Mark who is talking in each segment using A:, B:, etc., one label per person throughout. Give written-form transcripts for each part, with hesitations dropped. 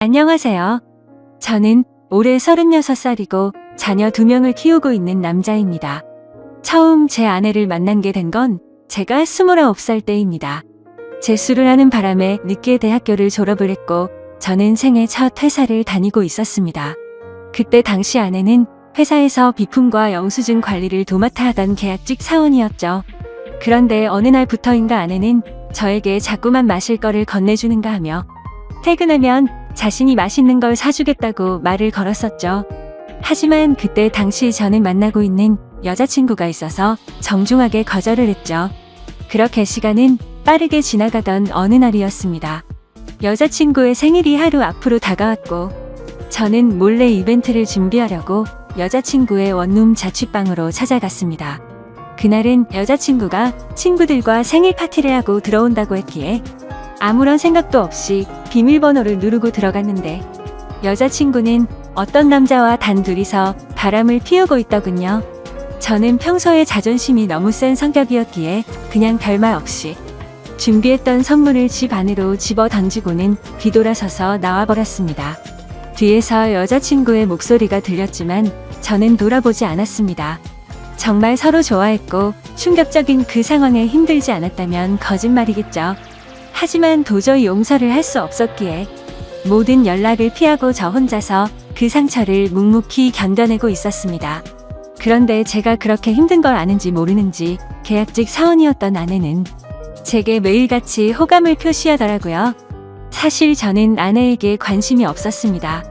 A: 안녕하세요. 저는 올해 36살이고 자녀 2명을 키우고 있는 남자입니다. 처음 제 아내를 만난 게 된 건 제가 29살 때입니다. 재수를 하는 바람에 늦게 대학교를 졸업을 했고 저는 생애 첫 회사를 다니고 있었습니다. 그때 당시 아내는 회사에서 비품과 영수증 관리를 도맡아 하던 계약직 사원이었죠. 그런데 어느 날부터인가 아내는 저에게 자꾸만 마실 거를 건네주는가 하며 퇴근하면 자신이 맛있는 걸 사주겠다고 말을 걸었었죠. 하지만 그때 당시 저는 만나고 있는 여자친구가 있어서 정중하게 거절을 했죠. 그렇게 시간은 빠르게 지나가던 어느 날이었습니다. 여자친구의 생일이 하루 앞으로 다가왔고 저는 몰래 이벤트를 준비하려고 여자친구의 원룸 자취방으로 찾아갔습니다. 그날은 여자친구가 친구들과 생일 파티를 하고 들어온다고 했기에 아무런 생각도 없이 비밀번호를 누르고 들어갔는데 여자친구는 어떤 남자와 단 둘이서 바람을 피우고 있더군요. 저는 평소에 자존심이 너무 센 성격이었기에 그냥 별말 없이 준비했던 선물을 집 안으로 집어 던지고는 뒤돌아서서 나와버렸습니다. 뒤에서 여자친구의 목소리가 들렸지만 저는 돌아보지 않았습니다. 정말 서로 좋아했고 충격적인 그 상황에 힘들지 않았다면 거짓말이겠죠. 하지만 도저히 용서를 할 수 없었기에 모든 연락을 피하고 저 혼자서 그 상처를 묵묵히 견뎌내고 있었습니다. 그런데 제가 그렇게 힘든 걸 아는지 모르는지 계약직 사원이었던 아내는 제게 매일같이 호감을 표시하더라고요. 사실 저는 아내에게 관심이 없었습니다.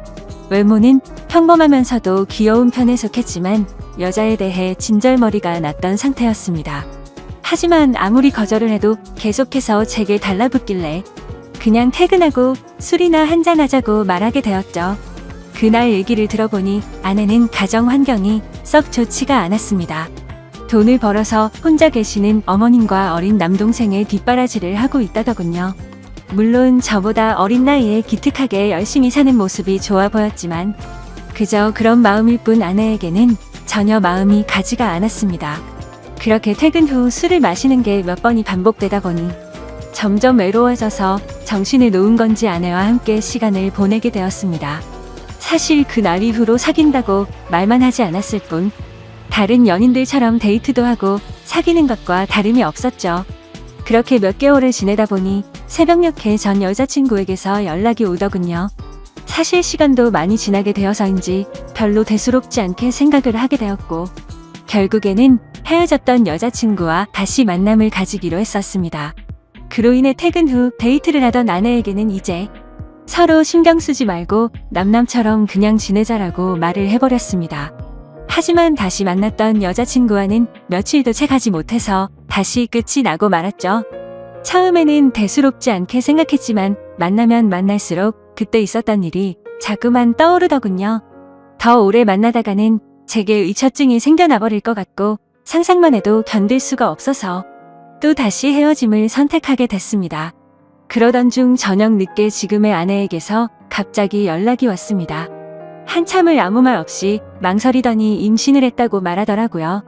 A: 외모는 평범하면서도 귀여운 편에 속했지만 여자에 대해 진절머리가 났던 상태였습니다. 하지만 아무리 거절을 해도 계속해서 제게 달라붙길래 그냥 퇴근하고 술이나 한잔하자고 말하게 되었죠. 그날 얘기를 들어보니 아내는 가정 환경이 썩 좋지가 않았습니다. 돈을 벌어서 혼자 계시는 어머님과 어린 남동생의 뒷바라지를 하고 있다더군요. 물론 저보다 어린 나이에 기특하게 열심히 사는 모습이 좋아 보였지만 그저 그런 마음일 뿐 아내에게는 전혀 마음이 가지가 않았습니다. 그렇게 퇴근 후 술을 마시는 게 몇 번이 반복되다 보니 점점 외로워져서 정신을 놓은 건지 아내와 함께 시간을 보내게 되었습니다. 사실 그 날 이후로 사귄다고 말만 하지 않았을 뿐 다른 연인들처럼 데이트도 하고 사귀는 것과 다름이 없었죠. 그렇게 몇 개월을 지내다 보니 새벽녘에 전 여자친구에게서 연락이 오더군요. 사실 시간도 많이 지나게 되어서인지 별로 대수롭지 않게 생각을 하게 되었고 결국에는 헤어졌던 여자친구와 다시 만남을 가지기로 했었습니다. 그로 인해 퇴근 후 데이트를 하던 아내에게는 이제 서로 신경 쓰지 말고 남남처럼 그냥 지내자라고 말을 해버렸습니다. 하지만 다시 만났던 여자친구와는 며칠도 채 가지 못해서 다시 끝이 나고 말았죠. 처음에는 대수롭지 않게 생각했지만 만나면 만날수록 그때 있었던 일이 자꾸만 떠오르더군요. 더 오래 만나다가는 제게 의처증이 생겨나 버릴 것 같고 상상만 해도 견딜 수가 없어서 또 다시 헤어짐을 선택하게 됐습니다. 그러던 중 저녁 늦게 지금의 아내에게서 갑자기 연락이 왔습니다. 한참을 아무 말 없이 망설이더니 임신을 했다고 말하더라고요.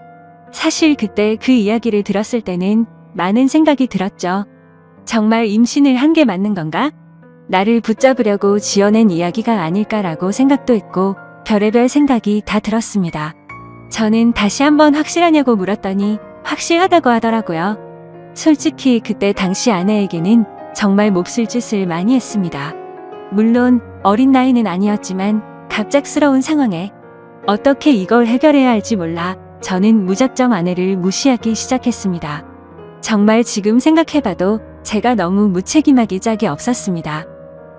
A: 사실 그때 그 이야기를 들었을 때는 많은 생각이 들었죠. 정말 임신을 한 게 맞는 건가? 나를 붙잡으려고 지어낸 이야기가 아닐까라고 생각도 했고 별의별 생각이 다 들었습니다. 저는 다시 한번 확실하냐고 물었더니 확실하다고 하더라고요. 솔직히 그때 당시 아내에게는 정말 몹쓸 짓을 많이 했습니다. 물론 어린 나이는 아니었지만 갑작스러운 상황에 어떻게 이걸 해결해야 할지 몰라 저는 무작정 아내를 무시하기 시작했습니다. 정말 지금 생각해봐도 제가 너무 무책임하기 짝이 없었습니다.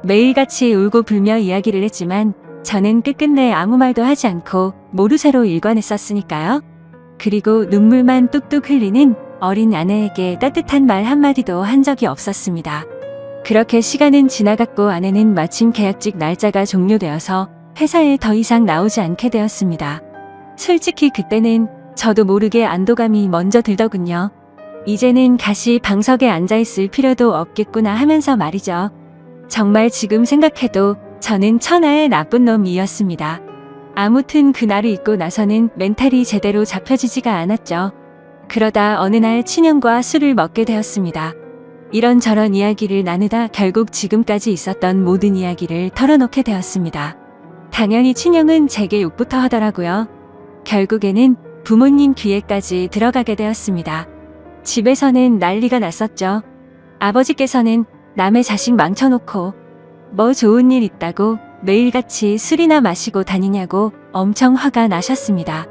A: 매일같이 울고 불며 이야기를 했지만 저는 끝끝내 아무 말도 하지 않고 모르쇠로 일관했었으니까요. 그리고 눈물만 뚝뚝 흘리는 어린 아내에게 따뜻한 말 한마디도 한 적이 없었습니다. 그렇게 시간은 지나갔고 아내는 마침 계약직 날짜가 종료되어서 회사에 더 이상 나오지 않게 되었습니다. 솔직히 그때는 저도 모르게 안도감이 먼저 들더군요. 이제는 다시 방석에 앉아있을 필요도 없겠구나 하면서 말이죠. 정말 지금 생각해도 저는 천하의 나쁜 놈이었습니다. 아무튼 그날을 잊고 나서는 멘탈이 제대로 잡혀지지가 않았죠. 그러다 어느 날 친형과 술을 먹게 되었습니다. 이런저런 이야기를 나누다 결국 지금까지 있었던 모든 이야기를 털어놓게 되었습니다. 당연히 친형은 제게 욕부터 하더라고요. 결국에는 부모님 귀에까지 들어가게 되었습니다. 집에서는 난리가 났었죠. 아버지께서는 남의 자식 망쳐놓고 뭐 좋은 일 있다고 매일같이 술이나 마시고 다니냐고 엄청 화가 나셨습니다.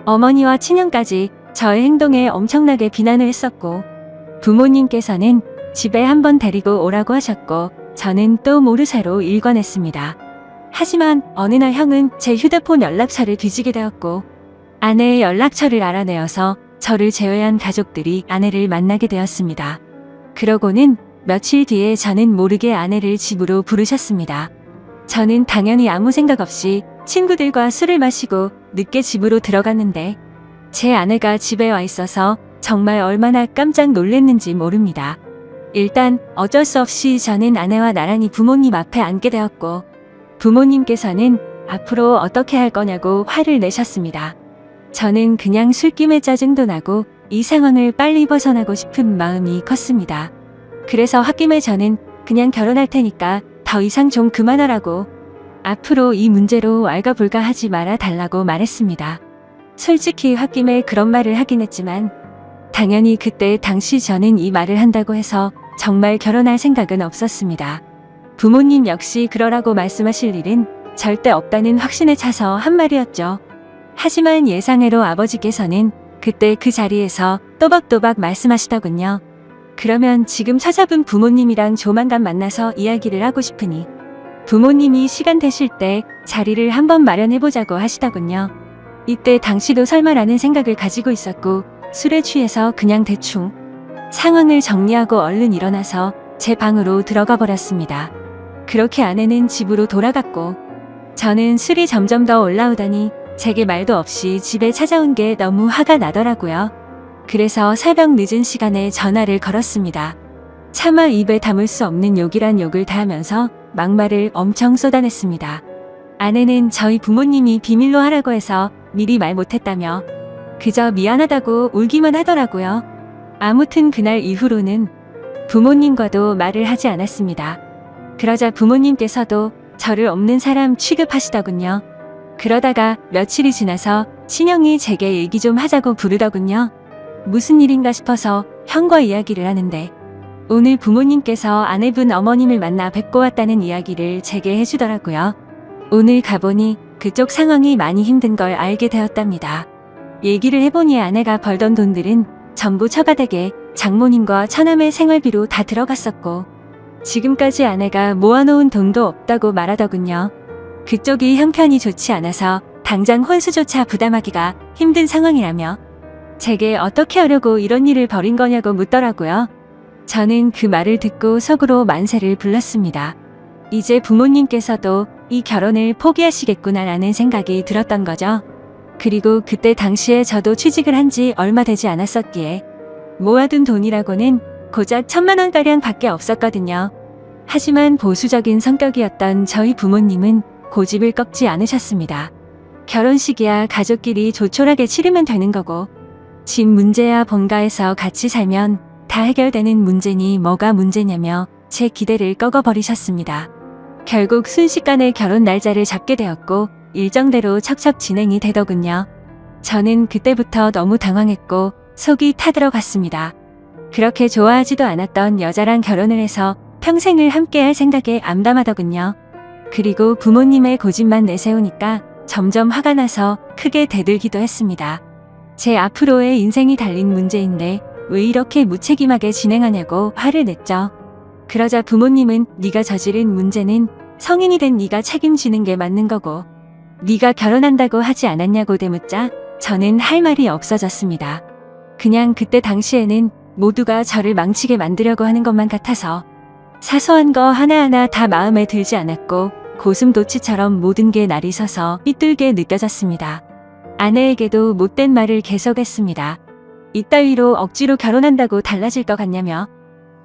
A: 어머니와 친형까지 저의 행동에 엄청나게 비난을 했었고, 부모님께서는 집에 한번 데리고 오라고 하셨고 저는 또 모르쇠로 일관했습니다. 하지만 어느 날 형은 제 휴대폰 연락처를 뒤지게 되었고 아내의 연락처를 알아내어서 저를 제외한 가족들이 아내를 만나게 되었습니다. 그러고는 며칠 뒤에 저는 모르게 아내를 집으로 부르셨습니다. 저는 당연히 아무 생각 없이 친구들과 술을 마시고 늦게 집으로 들어갔는데 제 아내가 집에 와 있어서 정말 얼마나 깜짝 놀랐는지 모릅니다. 일단 어쩔 수 없이 저는 아내와 나란히 부모님 앞에 앉게 되었고 부모님께서는 앞으로 어떻게 할 거냐고 화를 내셨습니다. 저는 그냥 술김에 짜증도 나고 이 상황을 빨리 벗어나고 싶은 마음이 컸습니다. 그래서 홧김에 저는 그냥 결혼할 테니까 더 이상 좀 그만하라고, 앞으로 이 문제로 왈가불가하지 말아 달라고 말했습니다. 솔직히 홧김에 그런 말을 하긴 했지만 당연히 그때 당시 저는 이 말을 한다고 해서 정말 결혼할 생각은 없었습니다. 부모님 역시 그러라고 말씀하실 일은 절대 없다는 확신에 차서 한 말이었죠. 하지만 예상외로 아버지께서는 그때 그 자리에서 또박또박 말씀하시더군요. 그러면 지금 찾아본 부모님이랑 조만간 만나서 이야기를 하고 싶으니 부모님이 시간 되실 때 자리를 한번 마련해보자고 하시더군요. 이때 당시도 설마라는 생각을 가지고 있었고 술에 취해서 그냥 대충 상황을 정리하고 얼른 일어나서 제 방으로 들어가 버렸습니다. 그렇게 아내는 집으로 돌아갔고 저는 술이 점점 더 올라오더니 제게 말도 없이 집에 찾아온 게 너무 화가 나더라고요. 그래서 새벽 늦은 시간에 전화를 걸었습니다. 차마 입에 담을 수 없는 욕이란 욕을 다 하면서 막말을 엄청 쏟아냈습니다. 아내는 저희 부모님이 비밀로 하라고 해서 미리 말 못했다며 그저 미안하다고 울기만 하더라고요. 아무튼 그날 이후로는 부모님과도 말을 하지 않았습니다. 그러자 부모님께서도 저를 없는 사람 취급하시더군요. 그러다가 며칠이 지나서 친형이 제게 얘기 좀 하자고 부르더군요. 무슨 일인가 싶어서 형과 이야기를 하는데 오늘 부모님께서 아내분 어머님을 만나 뵙고 왔다는 이야기를 제게 해주더라고요. 오늘 가보니 그쪽 상황이 많이 힘든 걸 알게 되었답니다. 얘기를 해보니 아내가 벌던 돈들은 전부 처가댁에 장모님과 처남의 생활비로 다 들어갔었고 지금까지 아내가 모아놓은 돈도 없다고 말하더군요. 그쪽이 형편이 좋지 않아서 당장 혼수조차 부담하기가 힘든 상황이라며 제게 어떻게 하려고 이런 일을 벌인 거냐고 묻더라고요. 저는 그 말을 듣고 속으로 만세를 불렀습니다. 이제 부모님께서도 이 결혼을 포기하시겠구나라는 생각이 들었던 거죠. 그리고 그때 당시에 저도 취직을 한 지 얼마 되지 않았었기에 모아둔 돈이라고는 고작 1,000만 원가량 밖에 없었거든요. 하지만 보수적인 성격이었던 저희 부모님은 고집을 꺾지 않으셨습니다. 결혼식이야 가족끼리 조촐하게 치르면 되는 거고 집 문제야 본가에서 같이 살면 다 해결되는 문제니 뭐가 문제냐며 제 기대를 꺾어버리셨습니다. 결국 순식간에 결혼 날짜를 잡게 되었고 일정대로 척척 진행이 되더군요. 저는 그때부터 너무 당황했고 속이 타들어갔습니다. 그렇게 좋아하지도 않았던 여자랑 결혼을 해서 평생을 함께할 생각에 암담하더군요. 그리고 부모님의 고집만 내세우니까 점점 화가 나서 크게 대들기도 했습니다. 제 앞으로의 인생이 달린 문제인데 왜 이렇게 무책임하게 진행하냐고 화를 냈죠. 그러자 부모님은 네가 저지른 문제는 성인이 된 네가 책임지는 게 맞는 거고 네가 결혼한다고 하지 않았냐고 되묻자 저는 할 말이 없어졌습니다. 그냥 그때 당시에는 모두가 저를 망치게 만들려고 하는 것만 같아서 사소한 거 하나하나 다 마음에 들지 않았고 고슴도치처럼 모든 게 날이 서서 삐뚤게 느껴졌습니다. 아내에게도 못된 말을 계속했습니다. 이따위로 억지로 결혼한다고 달라질 것 같냐며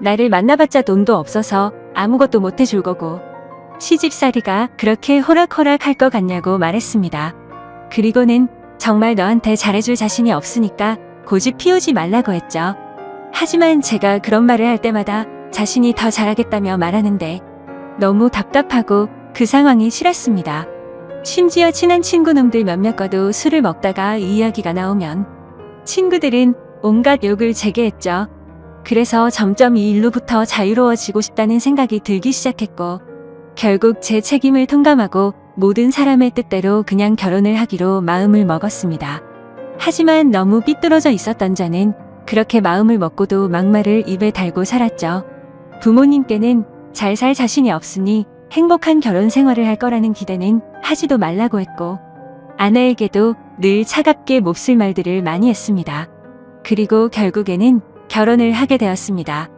A: 나를 만나봤자 돈도 없어서 아무것도 못 해줄 거고 시집살이가 그렇게 호락호락 할 것 같냐고 말했습니다. 그리고는 정말 너한테 잘해줄 자신이 없으니까 고집 피우지 말라고 했죠. 하지만 제가 그런 말을 할 때마다 자신이 더 잘하겠다며 말하는데 너무 답답하고 그 상황이 싫었습니다. 심지어 친한 친구놈들 몇몇과도 술을 먹다가 이 이야기가 나오면 친구들은 온갖 욕을 제게 했죠. 그래서 점점 이 일로부터 자유로워지고 싶다는 생각이 들기 시작했고 결국 제 책임을 통감하고 모든 사람의 뜻대로 그냥 결혼을 하기로 마음을 먹었습니다. 하지만 너무 삐뚤어져 있었던 저는 그렇게 마음을 먹고도 막말을 입에 달고 살았죠. 부모님께는 잘 살 자신이 없으니 행복한 결혼 생활을 할 거라는 기대는 하지도 말라고 했고 아내에게도 늘 차갑게 몹쓸 말들을 많이 했습니다. 그리고 결국에는 결혼을 하게 되었습니다.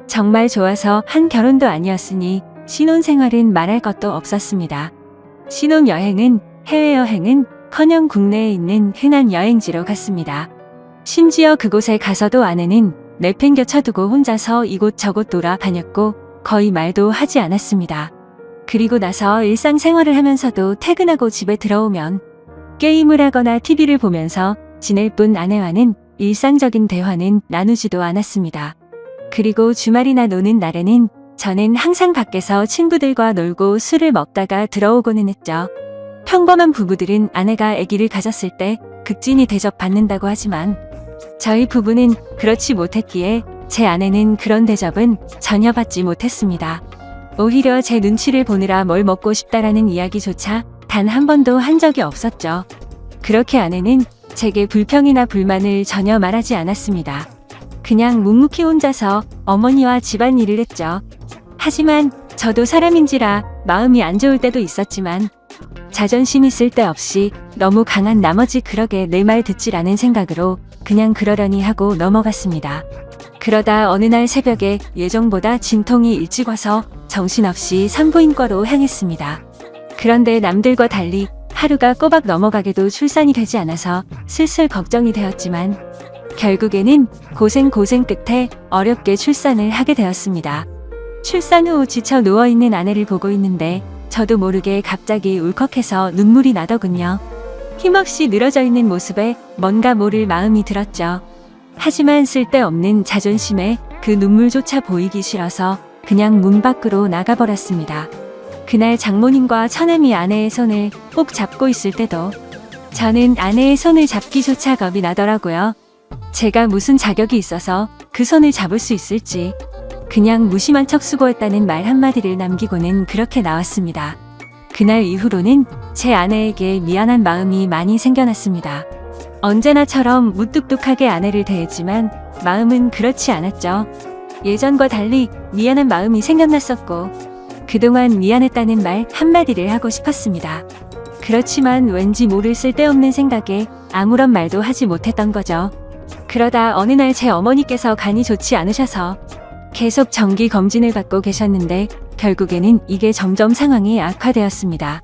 A: 정말 좋아서 한 결혼도 아니었으니 신혼생활은 말할 것도 없었습니다. 신혼여행은 해외여행은커녕 국내에 있는 흔한 여행지로 갔습니다. 심지어 그곳에 가서도 아내는 내팽겨쳐두고 혼자서 이곳저곳 돌아다녔고 거의 말도 하지 않았습니다. 그리고 나서 일상생활을 하면서도 퇴근하고 집에 들어오면 게임을 하거나 TV를 보면서 지낼 뿐 아내와는 일상적인 대화는 나누지도 않았습니다. 그리고 주말이나 노는 날에는 저는 항상 밖에서 친구들과 놀고 술을 먹다가 들어오고는 했죠. 평범한 부부들은 아내가 아기를 가졌을 때 극진히 대접받는다고 하지만 저희 부부는 그렇지 못했기에 제 아내는 그런 대접은 전혀 받지 못했습니다. 오히려 제 눈치를 보느라 뭘 먹고 싶다라는 이야기조차 단 한 번도 한 적이 없었죠. 그렇게 아내는 제게 불평이나 불만을 전혀 말하지 않았습니다. 그냥 묵묵히 혼자서 어머니와 집안일을 했죠. 하지만 저도 사람인지라 마음이 안 좋을 때도 있었지만 자존심이 쓸데없이 너무 강한 나머지 그러게 내 말 듣질 않은 생각으로 그냥 그러려니 하고 넘어갔습니다. 그러다 어느 날 새벽에 예정보다 진통이 일찍 와서 정신없이 산부인과로 향했습니다. 그런데 남들과 달리 하루가 꼬박 넘어가게도 출산이 되지 않아서 슬슬 걱정이 되었지만 결국에는 고생 끝에 어렵게 출산을 하게 되었습니다. 출산 후 지쳐 누워있는 아내를 보고 있는데 저도 모르게 갑자기 울컥해서 눈물이 나더군요. 힘없이 늘어져 있는 모습에 뭔가 모를 마음이 들었죠. 하지만 쓸데없는 자존심에 그 눈물조차 보이기 싫어서 그냥 문 밖으로 나가버렸습니다. 그날 장모님과 처남이 아내의 손을 꼭 잡고 있을 때도 저는 아내의 손을 잡기조차 겁이 나더라고요. 제가 무슨 자격이 있어서 그 손을 잡을 수 있을지 그냥 무심한 척 수고했다는 말 한마디를 남기고는 그렇게 나왔습니다. 그날 이후로는 제 아내에게 미안한 마음이 많이 생겨났습니다. 언제나처럼 무뚝뚝하게 아내를 대했지만 마음은 그렇지 않았죠. 예전과 달리 미안한 마음이 생겨났었고 그동안 미안했다는 말 한마디를 하고 싶었습니다. 그렇지만 왠지 모를 쓸데없는 생각에 아무런 말도 하지 못했던 거죠. 그러다 어느 날 제 어머니께서 간이 좋지 않으셔서 계속 정기 검진을 받고 계셨는데 결국에는 이게 점점 상황이 악화되었습니다.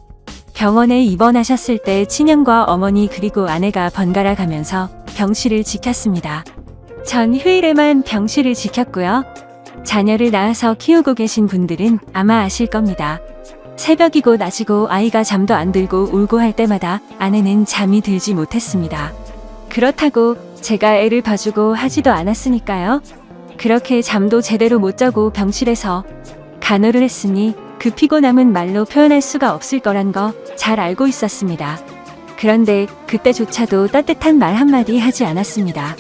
A: 병원에 입원하셨을 때 친형과 어머니 그리고 아내가 번갈아 가면서 병실을 지켰습니다. 전 휴일에만 병실을 지켰고요. 자녀를 낳아서 키우고 계신 분들은 아마 아실 겁니다. 새벽이고 낮이고 아이가 잠도 안 들고 울고 할 때마다 아내는 잠이 들지 못했습니다. 그렇다고 제가 애를 봐주고 하지도 않았으니까요. 그렇게 잠도 제대로 못 자고 병실에서 간호를 했으니 그 피곤함은 말로 표현할 수가 없을 거란 거 잘 알고 있었습니다. 그런데 그때조차도 따뜻한 말 한마디 하지 않았습니다.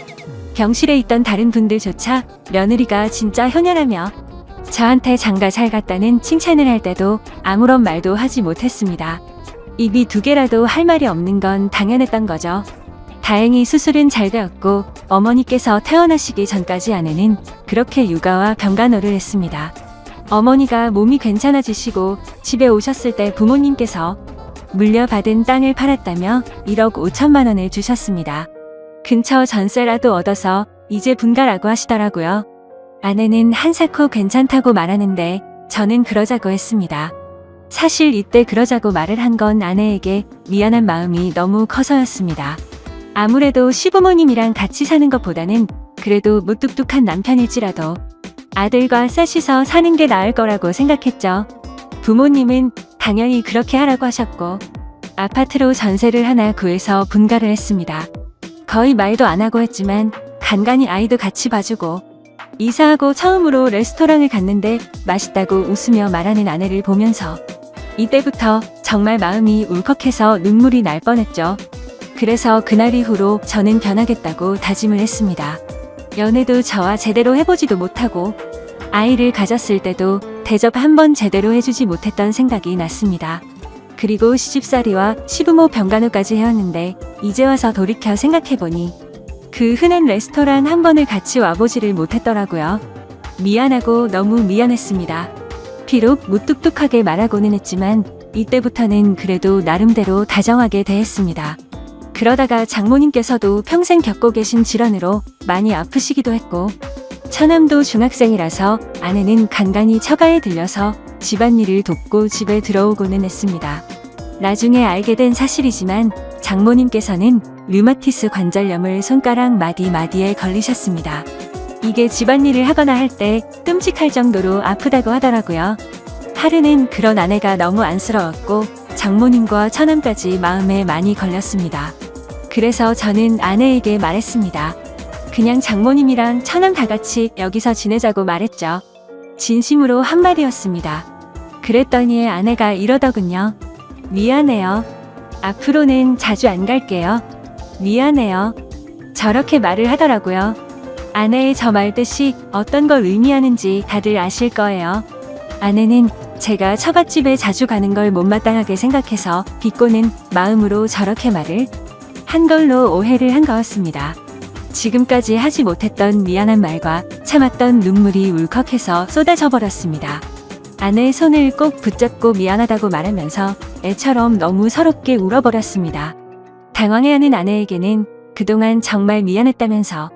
A: 병실에 있던 다른 분들조차 며느리가 진짜 효녀라며 저한테 장가 잘 갔다는 칭찬을 할 때도 아무런 말도 하지 못했습니다. 입이 두 개라도 할 말이 없는 건 당연했던 거죠. 다행히 수술은 잘 되었고 어머니께서 태어나시기 전까지 아내는 그렇게 육아와 병간호를 했습니다. 어머니가 몸이 괜찮아지시고 집에 오셨을 때 부모님께서 물려받은 땅을 팔았다며 1억 5천만 원을 주셨습니다. 근처 전세라도 얻어서 이제 분가라고 하시더라고요. 아내는 한사코 괜찮다고 말하는데 저는 그러자고 했습니다. 사실 이때 그러자고 말을 한 건 아내에게 미안한 마음이 너무 커서였습니다. 아무래도 시부모님이랑 같이 사는 것보다는 그래도 무뚝뚝한 남편일지라도 아들과 셋이서 사는 게 나을 거라고 생각했죠. 부모님은 당연히 그렇게 하라고 하셨고 아파트로 전세를 하나 구해서 분가를 했습니다. 거의 말도 안 하고 했지만 간간히 아이도 같이 봐주고 이사하고 처음으로 레스토랑을 갔는데 맛있다고 웃으며 말하는 아내를 보면서 이때부터 정말 마음이 울컥해서 눈물이 날 뻔했죠. 그래서 그날 이후로 저는 변하겠다고 다짐을 했습니다. 연애도 저와 제대로 해보지도 못하고 아이를 가졌을 때도 대접 한 번 제대로 해주지 못했던 생각이 났습니다. 그리고 시집살이와 시부모 병간호까지 해왔는데 이제 와서 돌이켜 생각해보니 그 흔한 레스토랑 한 번을 같이 와보지를 못했더라고요. 미안하고 너무 미안했습니다. 비록 무뚝뚝하게 말하고는 했지만 이때부터는 그래도 나름대로 다정하게 대했습니다. 그러다가 장모님께서도 평생 겪고 계신 질환으로 많이 아프시기도 했고 처남도 중학생이라서 아내는 간간히 처가에 들려서 집안일을 돕고 집에 들어오고는 했습니다. 나중에 알게 된 사실이지만 장모님께서는 류마티스 관절염을 손가락 마디마디에 걸리셨습니다. 이게 집안일을 하거나 할 때 끔찍할 정도로 아프다고 하더라고요. 하루는 그런 아내가 너무 안쓰러웠고 장모님과 처남까지 마음에 많이 걸렸습니다. 그래서 저는 아내에게 말했습니다. 그냥 장모님이랑 처남 다 같이 여기서 지내자고 말했죠. 진심으로 한 말이었습니다. 그랬더니 아내가 이러더군요. 미안해요. 앞으로는 자주 안 갈게요. 미안해요. 저렇게 말을 하더라고요. 아내의 저 말 뜻이 어떤 걸 의미하는지 다들 아실 거예요. 아내는 제가 처갓집에 자주 가는 걸 못마땅하게 생각해서 비꼬는 마음으로 저렇게 말을 한 걸로 오해를 한 거였습니다. 지금까지 하지 못했던 미안한 말과 참았던 눈물이 울컥해서 쏟아져 버렸습니다. 아내의 손을 꼭 붙잡고 미안하다고 말하면서 애처럼 너무 서럽게 울어버렸습니다. 당황해하는 아내에게는 그동안 정말 미안했다면서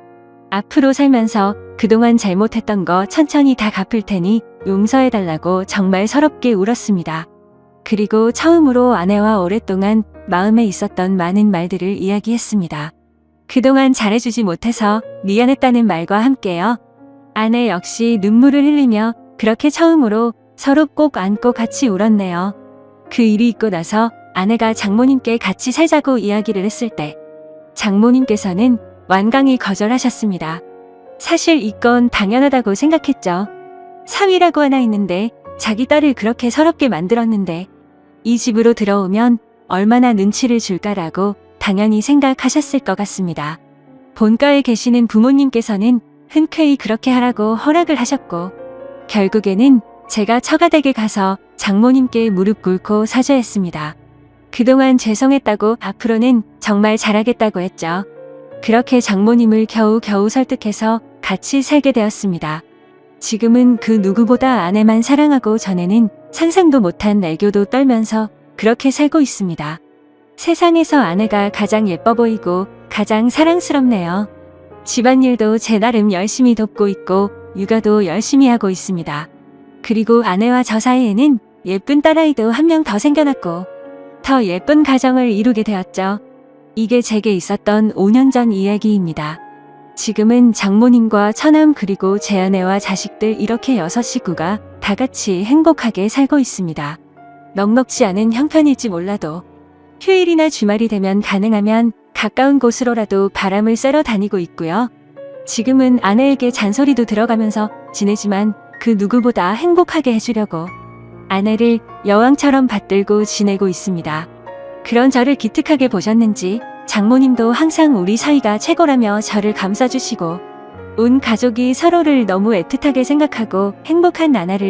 A: 앞으로 살면서 그동안 잘못했던 거 천천히 다 갚을 테니 용서해달라고 정말 서럽게 울었습니다. 그리고 처음으로 아내와 오랫동안 마음에 있었던 많은 말들을 이야기했습니다. 그동안 잘해주지 못해서 미안했다는 말과 함께요. 아내 역시 눈물을 흘리며 그렇게 처음으로 서로 꼭 안고 같이 울었네요. 그 일이 있고 나서 아내가 장모님께 같이 살자고 이야기를 했을 때 장모님께서는 완강히 거절하셨습니다. 사실 이건 당연하다고 생각했죠. 사위라고 하나 있는데 자기 딸을 그렇게 서럽게 만들었는데 이 집으로 들어오면 얼마나 눈치를 줄까라고 당연히 생각하셨을 것 같습니다. 본가에 계시는 부모님께서는 흔쾌히 그렇게 하라고 허락을 하셨고 결국에는 제가 처가댁에 가서 장모님께 무릎 꿇고 사죄했습니다. 그동안 죄송했다고 앞으로는 정말 잘하겠다고 했죠. 그렇게 장모님을 겨우겨우 설득해서 같이 살게 되었습니다. 지금은 그 누구보다 아내만 사랑하고 전에는 상상도 못한 애교도 떨면서 그렇게 살고 있습니다. 세상에서 아내가 가장 예뻐 보이고 가장 사랑스럽네요. 집안일도 제 나름 열심히 돕고 있고 육아도 열심히 하고 있습니다. 그리고 아내와 저 사이에는 예쁜 딸아이도 한 명 더 생겨났고 더 예쁜 가정을 이루게 되었죠. 이게 제게 있었던 5년 전 이야기입니다. 지금은 장모님과 처남 그리고 제 아내와 자식들 이렇게 6식구가 다 같이 행복하게 살고 있습니다. 넉넉지 않은 형편일지 몰라도 휴일이나 주말이 되면 가능하면 가까운 곳으로라도 바람을 쐬러 다니고 있고요. 지금은 아내에게 잔소리도 들어가면서 지내지만 그 누구보다 행복하게 해주려고 아내를 여왕처럼 받들고 지내고 있습니다. 그런 저를 기특하게 보셨는지 장모님도 항상 우리 사이가 최고라며 저를 감싸주시고 온 가족이 서로를 너무 애틋하게 생각하고 행복한 나날을